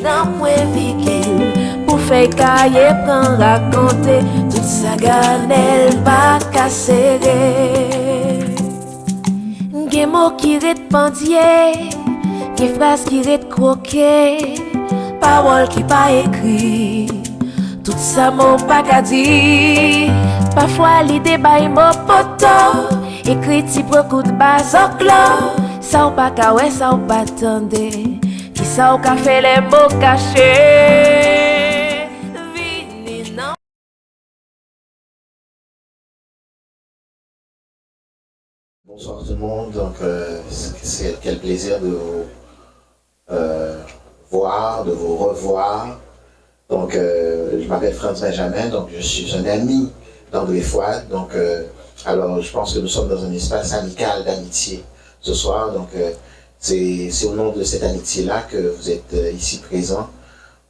dans point viking. Pour faire cahier, prendre raconter, toute sa ganelle pas casser. Gen mots qui ret pendier, gen phrases qui ret croquer, paroles qui pas écrit, tout ça mot pas qu'à dire. Parfois l'idée baille mon poto, écrit si beaucoup de bas au clos, ça ou pas qu'à ouais, ça ou pas attendez, qui ça ou qu'a fait les mots cachés. Vini non. Bonsoir tout le monde, donc c'est quel plaisir de vous voir, de vous revoir. Donc je m'appelle Franz Benjamin, donc je suis un ami d'André Fouad. Donc alors je pense que nous sommes dans un espace amical d'amitié ce soir. Donc c'est au nom de cette amitié-là que vous êtes ici présents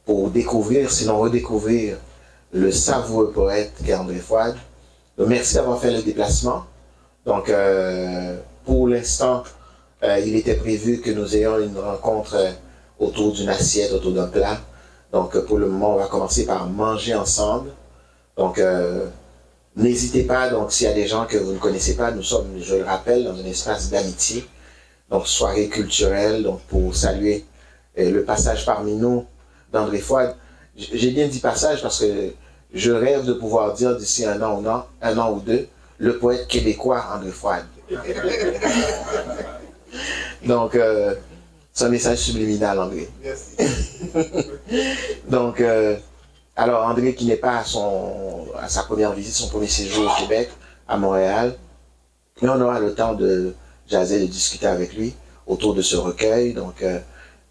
pour découvrir, sinon redécouvrir le savoureux poète qu'est André Fouad. Donc merci d'avoir fait le déplacement. Donc, pour l'instant, il était prévu que nous ayons une rencontre autour d'une assiette, autour d'un plat. Donc, pour le moment, on va commencer par manger ensemble. Donc, n'hésitez pas, donc s'il y a des gens que vous ne connaissez pas, nous sommes, je le rappelle, dans un espace d'amitié. Donc, soirée culturelle, donc pour saluer le passage parmi nous d'André Fouad. J'ai bien dit passage parce que je rêve de pouvoir dire d'ici un an ou deux, le poète québécois André Fouad. Donc, c'est un message subliminal, André. Merci. Donc, alors André qui n'est pas à sa première visite, son premier séjour au Québec, à Montréal, mais on aura le temps de jaser, de discuter avec lui autour de ce recueil. Donc,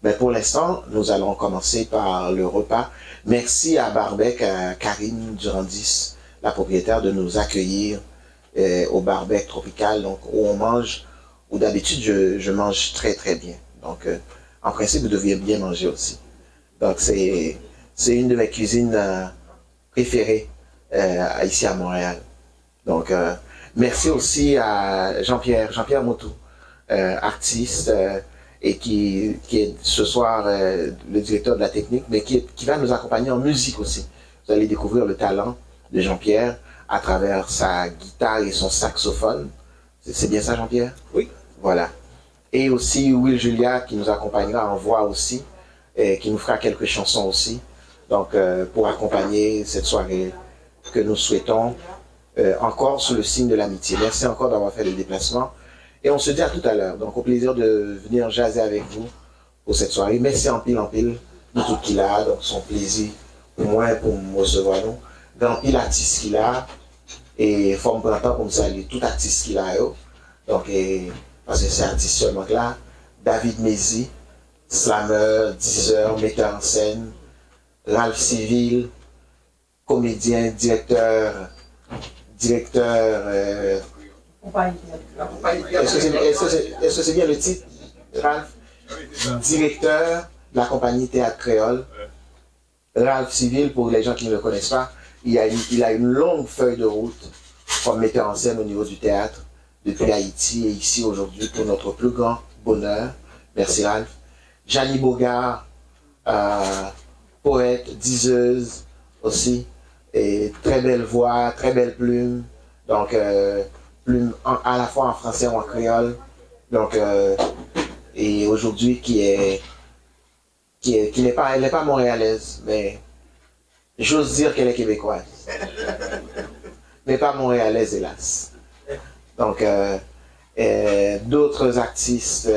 mais pour l'instant, nous allons commencer par le repas. Merci à Barbec, à Karine Durandis, la propriétaire, de nous accueillir au Barbec Tropical, donc où on mange, où d'habitude je mange très très bien. Donc en principe vous deviez bien manger aussi. Donc c'est une de mes cuisines préférées ici à Montréal. Donc merci aussi à Jean-Pierre Moutou, artiste et qui est ce soir le directeur de la technique, mais qui va nous accompagner en musique aussi. Vous allez découvrir le talent de Jean-Pierre à travers sa guitare et son saxophone. C'est bien ça, Jean-Pierre? Oui. Voilà. Et aussi Will Julia qui nous accompagnera en voix aussi, et qui nous fera quelques chansons aussi. Donc, pour accompagner cette soirée que nous souhaitons, encore sous le signe de l'amitié. Merci encore d'avoir fait le déplacement. Et on se dit à tout à l'heure. Donc, au plaisir de venir jaser avec vous pour cette soirée. Merci en pile de tout qu'il a. Donc, son plaisir, au moins, pour me recevoir nous. Dans il artiste qu'il a. Et forme pour pour me saluer tout artiste qu'il a. Donc, parce que c'est artiste seulement là. David Mézi, slammer, diseur, metteur en scène. Ralph Civil, comédien, directeur. Est-ce que c'est bien le titre, Ralph? Directeur de la compagnie Théâtre Créole. Ralph Civil, pour les gens qui ne le connaissent pas, il a une longue feuille de route comme metteur en scène au niveau du théâtre, depuis Haïti et ici aujourd'hui pour notre plus grand bonheur. Merci Ralph. Janie Bogart, poète, diseuse aussi, et très belle voix, très belle plume, donc plume à la fois en français ou en créole, donc et aujourd'hui elle n'est pas montréalaise, mais j'ose dire qu'elle est québécoise, mais pas montréalaise hélas. Donc d'autres artistes,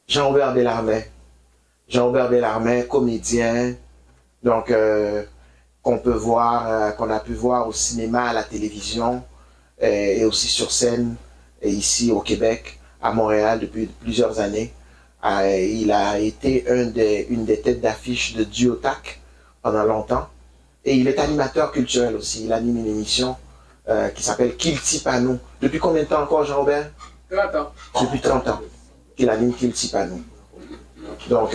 Jean-Aubert Bellarmin, comédien, donc qu'on peut voir, qu'on a pu voir au cinéma, à la télévision, et aussi sur scène, et ici au Québec, à Montréal depuis plusieurs années. Il a été une des têtes d'affiche de Duotac pendant longtemps, et il est animateur culturel aussi. Il anime une émission qui s'appelle Kilti Panou. Depuis combien de temps encore, Jean-Aubert? 30 ans. Depuis 30 ans qu'il anime Kilti Panou. Donc,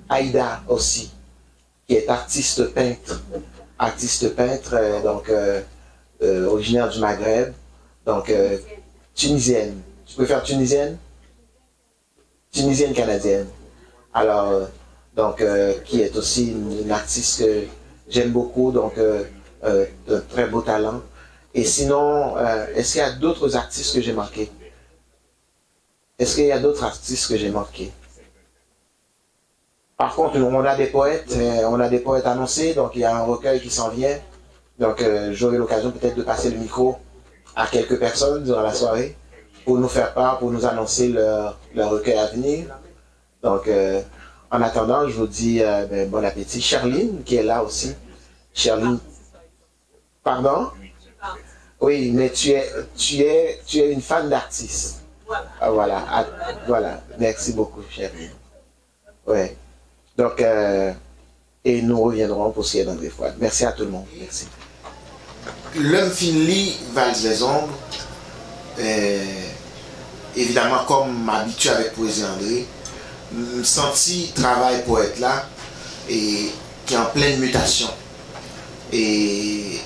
Aïda aussi, qui est artiste peintre, donc originaire du Maghreb, donc tunisienne. Tu préfères tunisienne? tunisienne-canadienne. Alors, donc, qui est aussi une artiste que j'aime beaucoup, donc de très beau talent. Et sinon, est-ce qu'il y a d'autres artistes que j'ai manqués? Est-ce qu'il y a d'autres artistes que j'ai manqués? Par contre, on a des poètes annoncés, donc il y a un recueil qui s'en vient. Donc j'aurai l'occasion peut-être de passer le micro à quelques personnes durant la soirée pour nous faire part, pour nous annoncer leur recueil à venir. Donc en attendant, je vous dis bon appétit. Charline, qui est là aussi. Charline, pardon? Oui, mais tu es une fan d'artiste. Voilà. Merci beaucoup, Charline. Ouais. Donc, et nous reviendrons pour ce qui est d'André Fouad. Merci à tout le monde. Merci. L'homme finit Valse des Ombres, évidemment, comme m'habitue avec Poésie André, me senti travail poète là, et qui est en pleine mutation. Et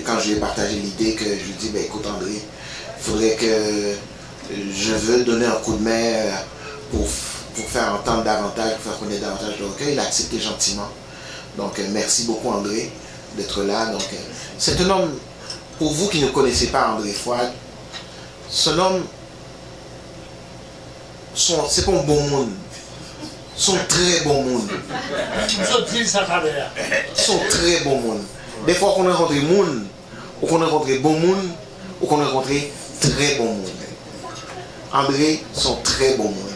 quand je lui ai partagé l'idée, que je lui ai dit, écoute André, il faudrait que je veux donner un coup de main pour faire entendre davantage, pour faire connaître davantage le recueil. Il a accepté gentiment. Donc merci beaucoup André d'être là. Donc c'est un homme, pour vous qui ne connaissez pas André Fouad, ce homme, c'est pas un bon monde. Sont très bon monde. Sont très bon monde. Des fois qu'on rencontre monde, ou qu'on rencontre bon monde, ou qu'on rencontre très bon monde. André sont très bon monde.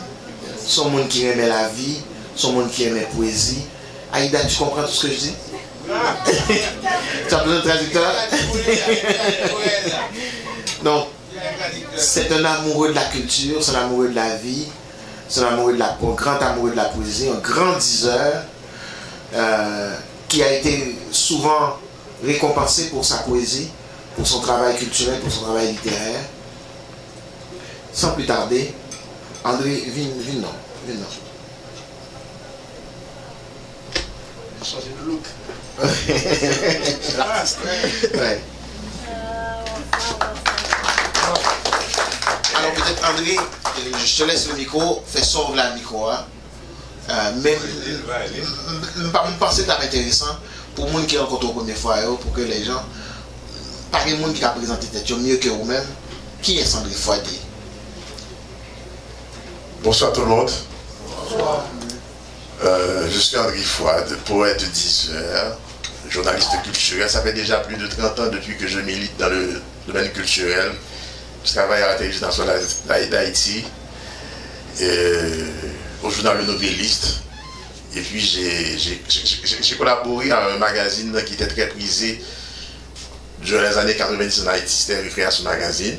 Son monde qui aimait la vie, son monde qui aimait la poésie. Aïda, tu comprends tout ce que je dis? Tu as besoin de traducteur? Donc, c'est un amoureux de la culture, c'est un amoureux de la vie, c'est un grand amoureux de la poésie, un grand diseur qui a été souvent récompensé pour sa poésie, pour son travail culturel, pour son travail littéraire. Sans plus tarder, André, viens non. Changer de look. Ouais. Alors peut-être André, je te laisse le micro, fais sauve la micro. Hein. Mais je pense que c'est intéressant pour les gens qui rencontrent la première fois, pour que les gens, par les gens qui ont présenté tête mieux que vous-même, qui est André Fouad? Bonsoir tout le monde. Bonsoir. Je suis André Fouad, poète diseur, journaliste culturel. Ça fait déjà plus de 30 ans depuis que je milite dans le domaine culturel. Je travaille à la télévision nationale d'Haïti, au journal Le Novelliste. Et puis j'ai collaboré à un magazine qui était très prisé durant les années 90 en Haïti, c'était Récréation Magazine.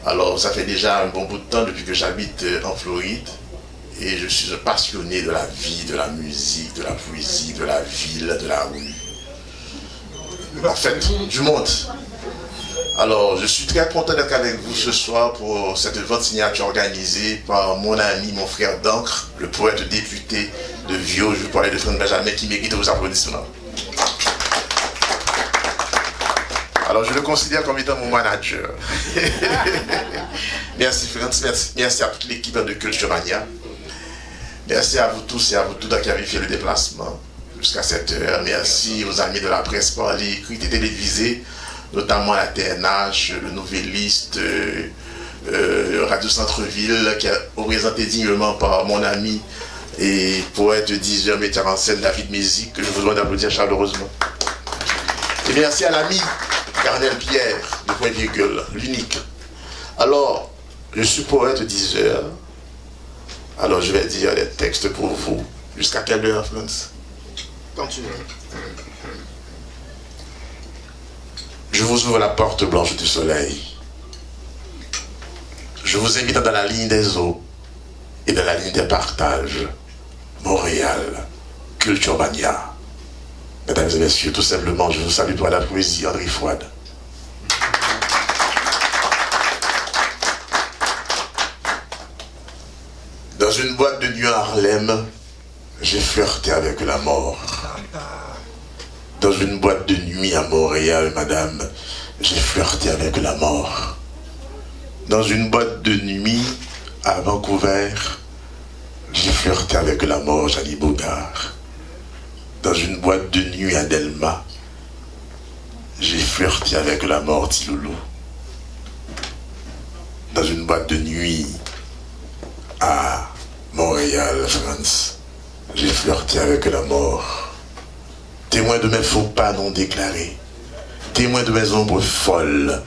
Alors ça fait déjà un bon bout de temps depuis que j'habite en Floride. Et je suis un passionné de la vie, de la musique, de la poésie, de la ville, de la rue. En fait, du monde. Alors, je suis très content d'être avec vous ce soir pour cette vente signature organisée par mon ami, mon frère d'encre, le poète député de Vieux, je parlais de Franck Benjamin, qui mérite vos applaudissements. Alors, je le considère comme étant mon manager. Merci Franck, merci à toute l'équipe de Culture Mania. Merci à vous tous et à vous toutes qui avez fait le déplacement jusqu'à cette heure. Merci aux amis de la presse par l'écrit et télévisé, notamment la TNH, le Novelliste, Radio Centre-Ville, qui est représenté dignement par mon ami et poète, diseur, metteur en scène David Mézic, que je vous demande d'applaudir chaleureusement. Et merci à l'ami Carnel Pierre, le point virgule, l'unique. Alors, je suis poète, diseur. Alors je vais dire des textes pour vous. Jusqu'à quelle heure, France? Quand tu veux. Je vous ouvre la porte blanche du soleil. Je vous invite dans la ligne des eaux et dans la ligne des partages. Montréal, Culture Mania. Mesdames et messieurs, tout simplement, je vous salue pour la poésie André Fouad. Dans une boîte de nuit à Harlem, j'ai flirté avec la mort. Dans une boîte de nuit à Montréal, madame, j'ai flirté avec la mort. Dans une boîte de nuit à Vancouver, J'ai flirté avec la mort, Jeannie Bogart. Dans une boîte de nuit à Delma, j'ai flirté avec la mort, Tiloulou. Dans une boîte de nuit à Montréal, France, j'ai flirté avec la mort. Témoin de mes faux pas non déclarés, témoin de mes ombres folles,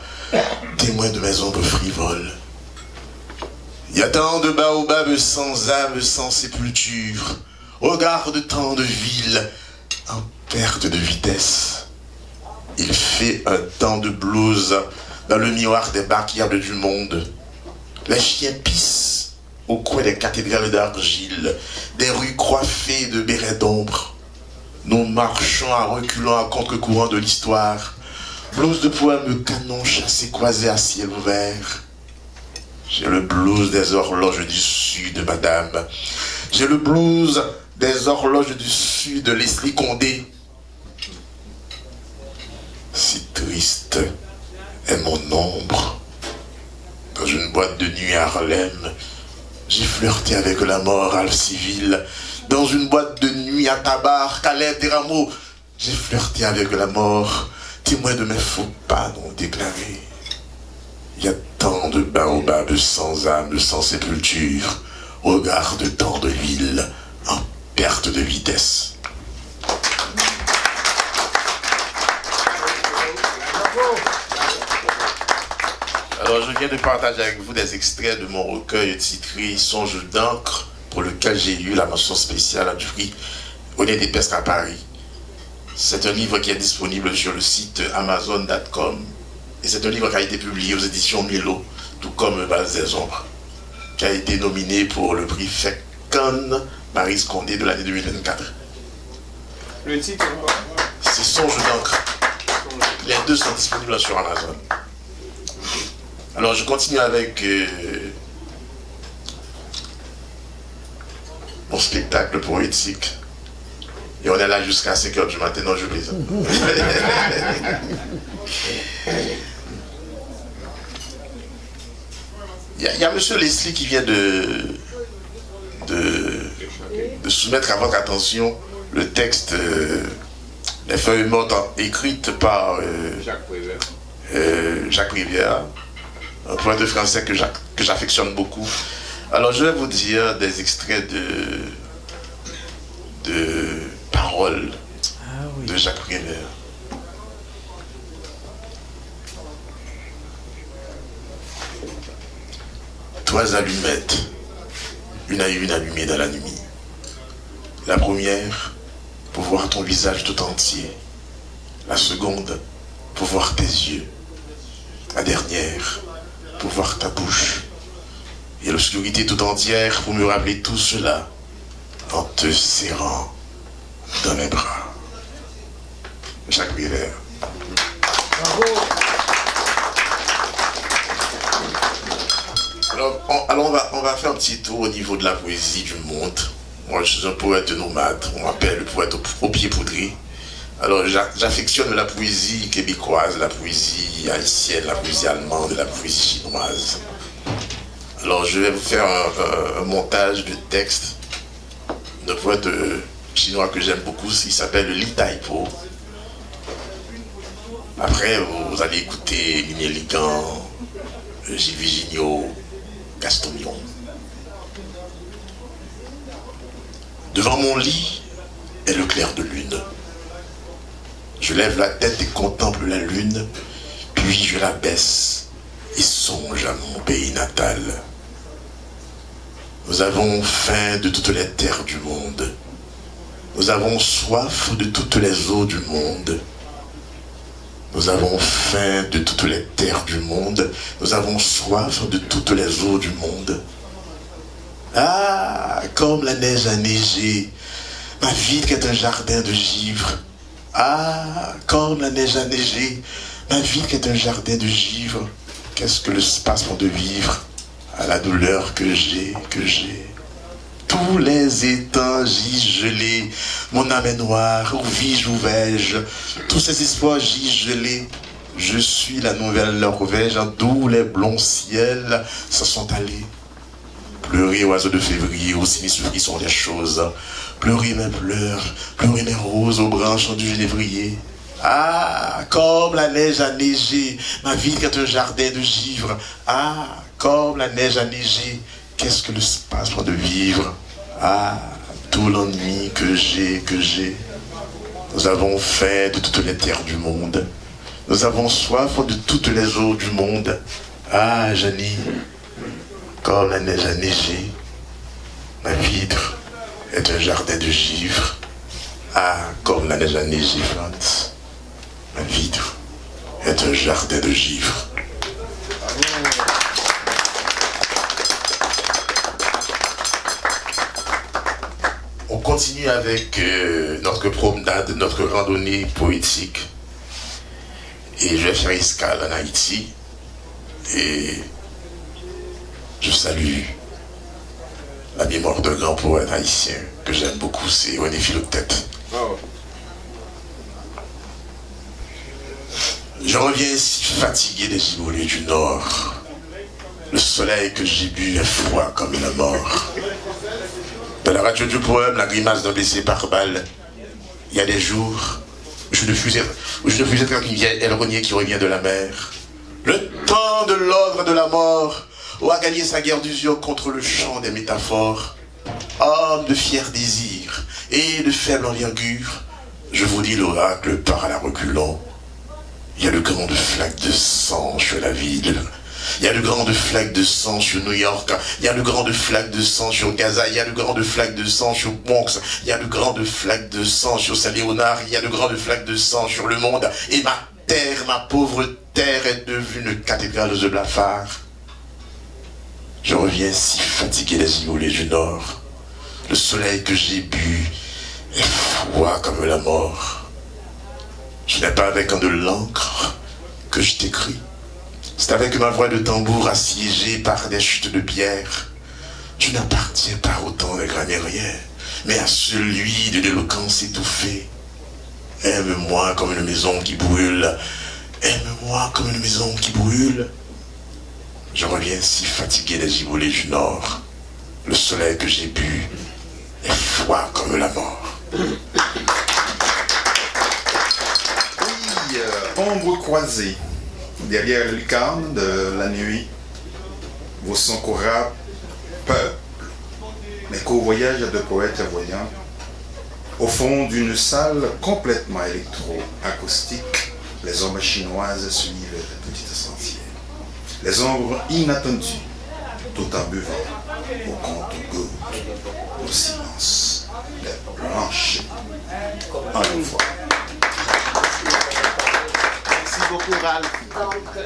témoin de mes ombres frivoles. Il y a tant de baobabs sans âme, sans sépulture, regard de tant de villes en perte de vitesse. Il fait un temps de blues dans le miroir des backyards du monde. Les chiens pissent au coin des cathédrales d'argile, des rues coiffées de bérets d'ombre. Nous marchons à reculons à contre-courant de l'histoire. Blues de poèmes canon chassés croisés à ciel ouvert. J'ai le blues des horloges du sud, madame. J'ai le blues des horloges du sud, Leslie Condé. Si triste est mon ombre. Dans une boîte de nuit à Harlem, j'ai flirté avec la mort à Civil. Dans une boîte de nuit à Tabar, Calais, Teramo, j'ai flirté avec la mort, témoin de mes faux pas non déclarés. Il y a tant de baobabs sans âme, sans sépulture, regard de tant de villes en perte de vitesse. Alors je viens de partager avec vous des extraits de mon recueil titré Songe d'encre, pour lequel j'ai eu la mention spéciale du prix Honneur des Pesques à Paris. C'est un livre qui est disponible sur le site amazon.com. Et c'est un livre qui a été publié aux éditions Milo, tout comme Valse des Ombres, qui a été nominé pour le prix Fécon Maryse Condé de l'année 2024. Le titre? C'est Songe d'encre. Les deux sont disponibles sur Amazon. Alors je continue avec mon spectacle poétique. Et on est là jusqu'à 5h du matin, non je plaisante. Il y a M. Leslie qui vient de soumettre à votre attention le texte Les feuilles mortes écrites par Jacques Prévert, un poète français que j'affectionne beaucoup. Alors je vais vous dire des extraits de paroles de Jacques Prévert. Trois allumettes, une à une allumées dans la nuit. La première, pour voir ton visage tout entier. La seconde, pour voir tes yeux. La dernière, pour voir ta bouche. Et l'obscurité tout entière pour me rappeler tout cela en te serrant dans mes bras. Jacques Prévert. Bravo. Alors on va faire un petit tour au niveau de la poésie du monde. Moi je suis un poète nomade, on m'appelle le poète au pied poudré. Alors j'affectionne la poésie québécoise, la poésie haïtienne, la poésie allemande et la poésie chinoise. Alors je vais vous faire un montage de textes d'un poète chinois que j'aime beaucoup, il s'appelle Li Taipo. Après vous allez écouter Minier Ligan, Gilles Vigigno, Gaston Miron. Devant mon lit est le clair de lune. Je lève la tête et contemple la lune, puis je la baisse et songe à mon pays natal. Nous avons faim de toutes les terres du monde. Nous avons soif de toutes les eaux du monde. Nous avons faim de toutes les terres du monde. Nous avons soif de toutes les eaux du monde. Ah, comme la neige a neigé, ma vie qui est un jardin de givre. Ah, comme la neige a neigé, ma vie qui est un jardin de givre. Qu'est-ce que le spasme de vivre à la douleur que j'ai. Tous les étangs j'y gelés, mon âme est noire, où vis-je, où vais-je? Tous ces espoirs j'y gelés. Je suis la nouvelle Norvège, d'où les blonds ciels se sont allés. Pleurez, oiseaux de février, au sinistre frisson des choses. Pleurez mes pleurs, pleurez mes roses aux branches du genévrier. Ah, comme la neige a neigé, ma vie est un jardin de givre. Ah, comme la neige a neigé, qu'est-ce que le spasme de vivre. Ah, tout l'ennui que j'ai. Nous avons faim de toutes les terres du monde. Nous avons soif de toutes les eaux du monde. Ah, Janie, comme la neige a neigé, ma vitre est un jardin de givre. Ah, comme la neige a neigé, Franz, ma vitre est un jardin de givre. On continue avec notre promenade, notre randonnée poétique. Et je vais faire escale en Haïti. Et je salue la mémoire d'un grand poète haïtien que j'aime beaucoup, c'est René Philoctète. Oh. Je reviens si fatigué des giboulées du Nord. Le soleil que j'ai bu est froid comme la mort. Dans la radio du poème, la grimace d'un blessé par balle, il y a des jours où je ne fus être qu'une vieille aileronnier qui revient de la mer. Le temps de l'ordre de la mort, où a gagné sa guerre d'usure contre le chant des métaphores. Homme de fiers désirs et de faible envergure, je vous dis l'oracle par la reculons. Il y a de grandes flaques de sang sur la ville. Il y a de grandes flaques de sang sur New York. Il y a de grandes flaques de sang sur Gaza. Il y a de grandes flaques de sang sur Bronx. Il y a de grandes flaques de sang sur Saint-Léonard. Il y a de grandes flaques de sang sur le monde. Et ma terre, ma pauvre terre est devenue une cathédrale de blafards. Je reviens si fatigué des immolés du Nord. Le soleil que j'ai bu est froid comme la mort. Je n'ai pas avec un de l'encre que je t'écris. C'est avec ma voix de tambour assiégée par des chutes de pierre. Tu n'appartiens pas au temps des grammairiens, mais à celui de l'éloquence étouffée. Aime-moi comme une maison qui brûle. Aime-moi comme une maison qui brûle. Je reviens si fatigué des giboulées du Nord. Le soleil que j'ai bu est froid comme la mort. Oui, ombre croisée. Derrière le lucarne de la nuit, vos sons courants peuplent les covoyages de poètes voyants. Au fond d'une salle complètement électro-acoustique, les ombres chinoises suivent les petites sentiers. Les ombres inattendues, tout en buvant, au compte-gouttes, au silence, les blanches, en une fois. Merci beaucoup, Ralph. Donc,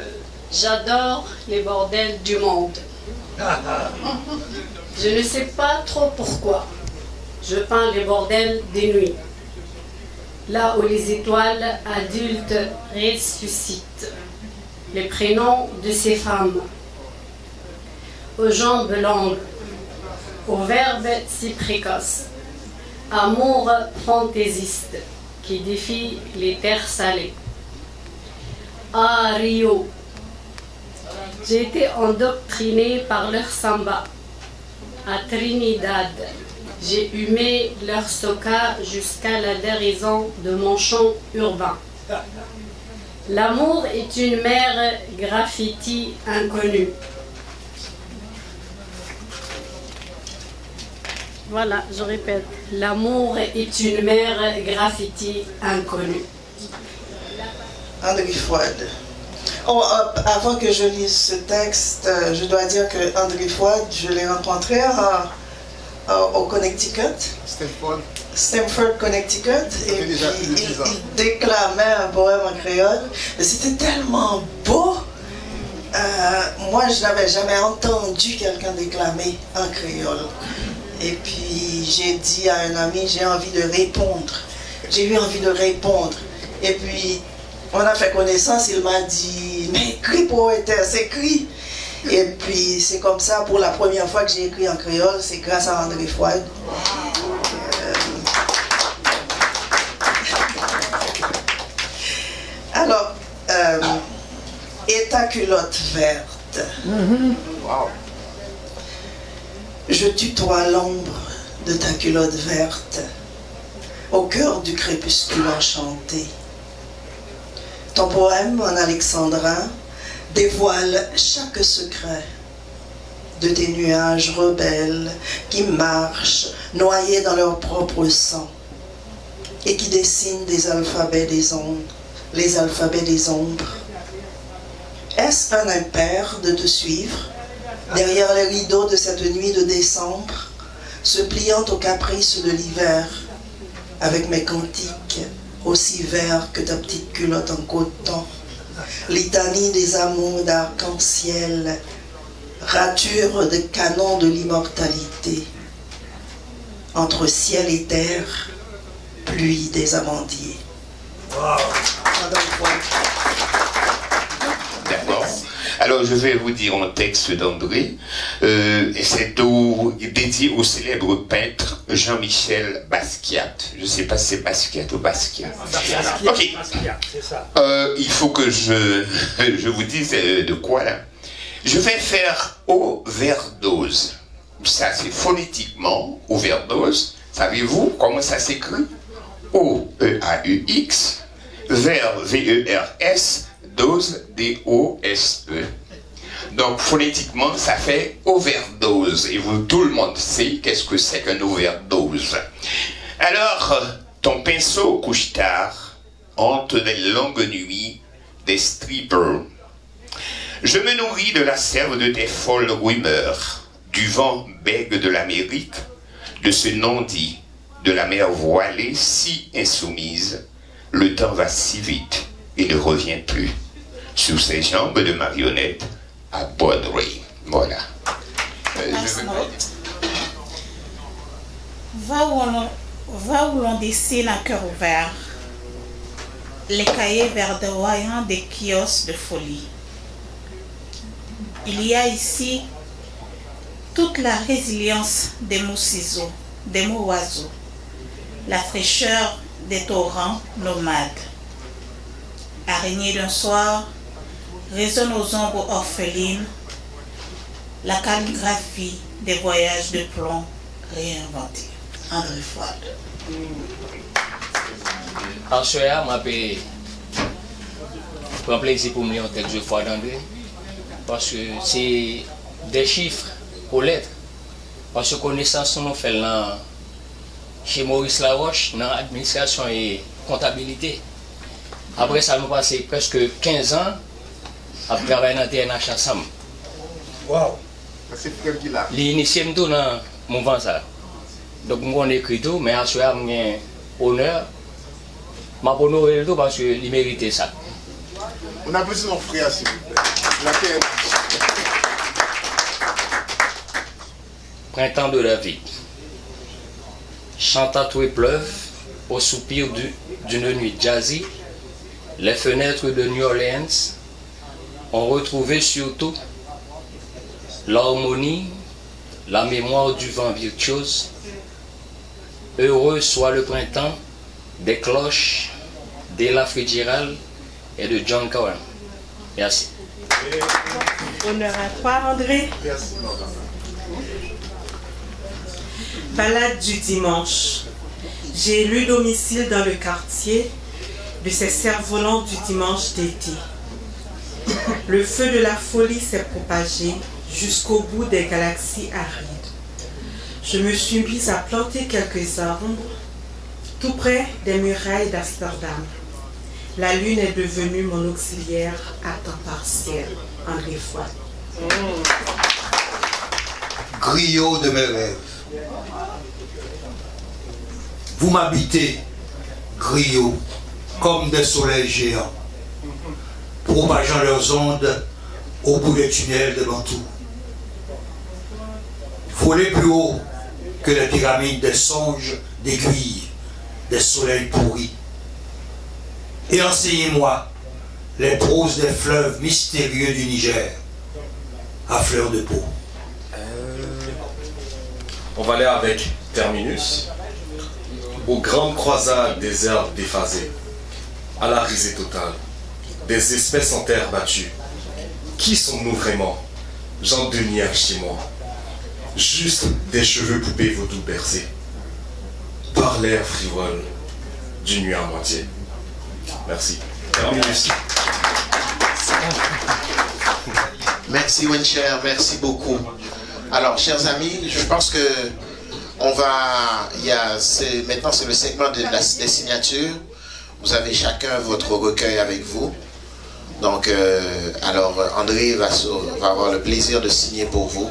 j'adore les bordels du monde. Je ne sais pas trop pourquoi. Je peins les bordels des nuits. Là où les étoiles adultes ressuscitent. Les prénoms de ces femmes. Aux jambes longues. Aux verbes si précoces. Amour fantaisiste qui défie les terres salées. Ah, Rio, j'ai été endoctrinée par leur samba. À Trinidad, j'ai humé leur soca jusqu'à la déraison de mon chant urbain. L'amour est une mer graffiti inconnue. Voilà, je répète. L'amour est une mer graffiti inconnue. André Fouad. Oh, avant que je lise ce texte, je dois dire que André Fouad, je l'ai rencontré au Connecticut. Stamford, Connecticut. Et puis, il déclamait un poème en créole. Mais c'était tellement beau. Moi, je n'avais jamais entendu quelqu'un déclamer en créole. Et puis, j'ai dit à un ami, j'ai envie de répondre. J'ai eu envie de répondre. Et puis, on a fait connaissance, il m'a dit, mais écris poétesse, écris. Et puis c'est comme ça, pour la première fois que j'ai écrit en créole, c'est grâce à André Fouad. Alors, et ta culotte verte. Wow. Je tutoie l'ombre de ta culotte verte, au cœur du crépuscule enchanté. Ton poème en alexandrin dévoile chaque secret de tes nuages rebelles qui marchent noyés dans leur propre sang et qui dessinent des alphabets des ombres, les alphabets des ombres. Est-ce un impair de te suivre derrière les rideaux de cette nuit de décembre, se pliant aux caprices de l'hiver, avec mes cantiques aussi verts que ta petite culotte en coton, litanie des amours d'arc-en-ciel, rature de canon de l'immortalité, entre ciel et terre, pluie des amandiers. Wow. D'accord. Alors je vais vous dire un texte d'André, et c'est dédié au célèbre peintre Jean-Michel Basquiat. Je ne sais pas si c'est Basquiat ou Basquiat. Ok. Il faut que je vous dise de quoi là. Je vais faire overdose. Ça c'est phonétiquement overdose. Savez-vous comment ça s'écrit? O-E-A-U-X, vers V-E-R-S, dose, D-O-S-E. Donc phonétiquement, ça fait overdose. Et vous, tout le monde sait qu'est-ce que c'est qu'une overdose. Alors, ton pinceau couche tard, entre des longues nuits, des strippers. Je me nourris de la sève de tes folles rumeurs, du vent bègue de l'Amérique, de ce non-dit, de la mer voilée si insoumise. Le temps va si vite et ne revient plus. Sous ses jambes de marionnette à Broadway. Voilà. Va où l'on dessine à cœur ouvert les cahiers verdoyants des kiosques de folie. Il y a ici toute la résilience des mots ciseaux, des mots oiseaux, la fraîcheur des torrents nomades. Araignée d'un soir, résonne aux ombres orphelines la calligraphie des voyages de plomb réinventés. André Fouad. En ce moment, je prends plaisir pour me lire un texte de Fouad André, parce que c'est des chiffres aux lettres. Parce que connaissance nous fait là chez Maurice Laroche dans l'administration et comptabilité. Après ça, nous passons presque 15 ans à travailler dans TNH ensemble. Wow! C'est Fred qui l'a. L'initié tout dans mon mouvement ça. Donc on écrit tout, mais à ce moment j'ai honneur. Je vais honorer tout parce qu'il méritait ça. On a besoin de nos frères, s'il vous plaît. La TNH. Printemps de la vie. Chantant tout et pleuve, au soupir d'une nuit jazzy, les fenêtres de New Orleans ont retrouvé surtout l'harmonie, la mémoire du vent virtuose. Heureux soit le printemps des cloches d'Ella Fitzgerald et de John Cowan. Merci. Honneur à toi, André. Merci. Balade du dimanche. J'ai élu domicile dans le quartier de ces cerfs-volants du dimanche d'été. Le feu de la folie s'est propagé jusqu'au bout des galaxies arides. Je me suis mise à planter quelques arbres tout près des murailles d'Amsterdam. La lune est devenue mon auxiliaire à temps partiel. André Fouad. Griot de mes rêves. Vous m'habitez, griots, comme des soleils géants, propageant leurs ondes au bout des tunnels de Bantou. Volez plus haut que les pyramides des songes d'aiguilles, des soleils pourris. Et enseignez-moi les proses des fleuves mystérieux du Niger, à fleur de peau. On va aller avec Terminus, aux grandes croisades des herbes déphasées, à la risée totale, des espèces en terre battue. Qui sommes-nous vraiment? Jean-Denis chez moi. juste des cheveux poupées vaudou bercés par l'air frivole d'une nuit à moitié. Merci. Terminus. Merci Wincher, merci beaucoup. Alors, chers amis, je pense que maintenant c'est le segment des signatures. Vous avez chacun votre recueil avec vous. Donc, alors André va avoir le plaisir de signer pour vous.